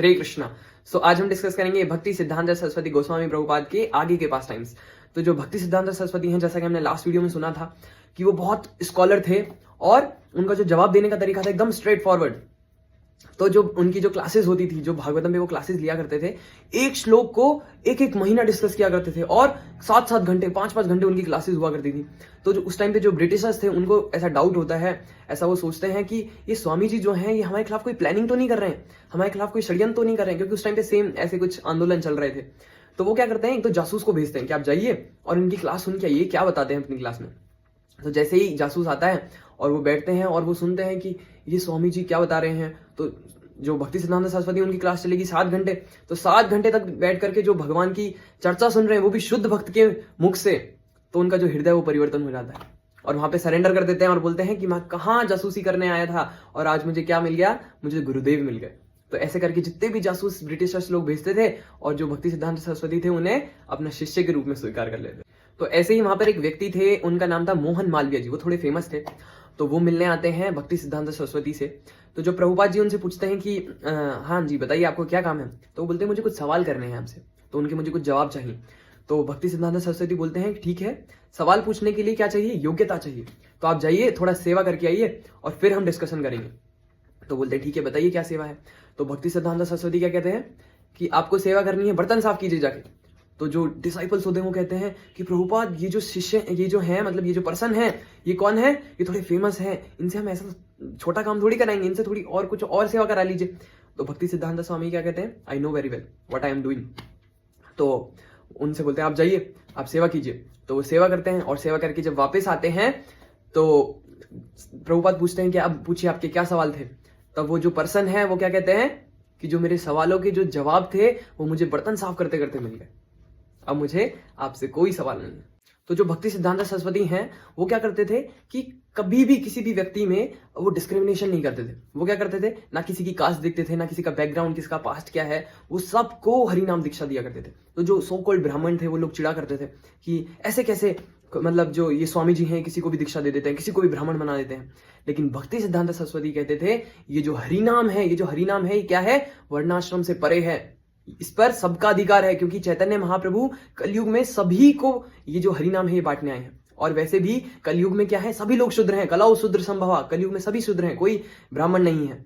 हरे कृष्णा। आज हम डिस्कस करेंगे भक्ति सिद्धांत सरस्वती गोस्वामी प्रभुपाद के आगे के पास टाइम्स। तो जो भक्ति सिद्धांत सरस्वती हैं, जैसा कि हमने लास्ट वीडियो में सुना था कि वो बहुत स्कॉलर थे और उनका जो जवाब देने का तरीका था एकदम स्ट्रेट फॉरवर्ड। तो जो उनकी जो क्लासेस होती थी, जो भागवतम में वो क्लासेस लिया करते थे, एक श्लोक को एक एक महीना डिस्कस किया करते थे और 7-7 घंटे 5-5 घंटे उनकी क्लासेस हुआ करती थी। तो जो उस टाइम पे जो ब्रिटिशर्स थे, उनको ऐसा डाउट होता है, ऐसा वो सोचते हैं कि ये स्वामी जी जो हैं, ये हमारे खिलाफ कोई प्लानिंग तो नहीं कर रहे हैं, हमारे खिलाफ कोई षड्यंत्र तो नहीं कर रहे हैं, क्योंकि उस टाइम पे सेम ऐसे कुछ आंदोलन चल रहे थे। तो वो क्या करते हैं, एक तो जासूस को भेजते हैं कि आप जाइए और इनकी क्लास सुन के आइए, क्या बताते हैं अपनी क्लास में। तो जैसे ही जासूस आता है और वो बैठते हैं और वो सुनते हैं कि ये स्वामी जी क्या बता रहे हैं, तो जो भक्ति सिद्धांत सरस्वती उनकी क्लास चलेगी 7 घंटे, तो 7 घंटे तक बैठ करके जो भगवान की चर्चा सुन रहे हैं, वो भी शुद्ध भक्त के मुख से, तो उनका जो हृदय वो परिवर्तन हो जाता है और वहां पे सरेंडर कर देते हैं और बोलते हैं कि मैं कहाँ जासूसी करने आया था और आज मुझे क्या मिल गया, मुझे गुरुदेव मिल गए। तो ऐसे करके जितने भी जासूस ब्रिटिशर्स लोग भेजते थे और जो भक्ति सिद्धांत सरस्वती थे, उन्हें अपना शिष्य के रूप में स्वीकार कर लेते। तो ऐसे ही वहां पर एक व्यक्ति थे, उनका नाम था मोहन मालवीय जी। वो थोड़े फेमस थे, तो वो मिलने आते हैं भक्ति सिद्धांत सरस्वती से। तो जो प्रभुपाद जी उनसे पूछते हैं कि हाँ जी बताइए आपको क्या काम है। तो वो बोलते हैं मुझे कुछ सवाल करने हैं आपसे, तो उनके मुझे कुछ जवाब चाहिए। तो भक्ति सिद्धांत सरस्वती बोलते हैं ठीक है, सवाल पूछने के लिए क्या चाहिए, योग्यता चाहिए, तो आप जाइए थोड़ा सेवा करके आइए और फिर हम डिस्कशन करेंगे। तो बोलते हैं ठीक है बताइए क्या सेवा है। तो भक्ति सिद्धांत सरस्वती क्या कहते हैं कि आपको सेवा करनी है, बर्तन साफ कीजिए जाके। तो जो डिसाइपल्स होते हैं वो कहते हैं कि प्रभुपाद ये जो शिष्य, ये जो है, मतलब ये जो पर्सन है, ये कौन है, ये थोड़े फेमस है, इनसे हम ऐसा छोटा काम थोड़ी कराएंगे, इनसे थोड़ी और कुछ और सेवा करा लीजिए। तो भक्ति सिद्धांत स्वामी क्या कहते हैं, I know very well what I am doing. तो उनसे बोलते हैं आप जाइए, आप सेवा कीजिए। तो वो सेवा करते हैं और सेवा करके जब वापस आते हैं तो प्रभुपाद पूछते हैं कि आप पूछिए आपके क्या सवाल थे। तब वो जो पर्सन है वो क्या कहते हैं कि जो मेरे सवालों के जो जवाब थे वो मुझे बर्तन साफ करते करते मिल गए, अब मुझे आपसे कोई सवाल नहीं है। तो जो भक्ति सिद्धांत सरस्वती हैं, वो क्या करते थे कि कभी भी किसी भी व्यक्ति में वो डिस्क्रिमिनेशन नहीं करते थे। वो क्या करते थे, ना किसी की कास्ट देखते थे, ना किसी का बैकग्राउंड, किसका पास्ट क्या है, वो सबको हरिनाम दीक्षा दिया करते थे। तो जो सो कॉल्ड ब्राह्मण थे, वो लोग चिढ़ा करते थे कि ऐसे कैसे, मतलब जो ये स्वामी जी हैं किसी को भी दीक्षा दे देते हैं, किसी को भी ब्राह्मण बना देते हैं। लेकिन भक्ति सिद्धांत सरस्वती कहते थे ये जो हरिनाम है, ये जो हरिनाम है, ये क्या है, वर्णाश्रम से परे है, इस पर सबका अधिकार है, क्योंकि चैतन्य महाप्रभु कलयुग में सभी को ये जो हरिनाम है ये बांटने आए हैं। और वैसे भी कलयुग में क्या है, सभी लोग शूद्र हैं, कलाउ शूद्र संभवा, कलयुग में सभी शूद्र हैं, कोई ब्राह्मण नहीं है।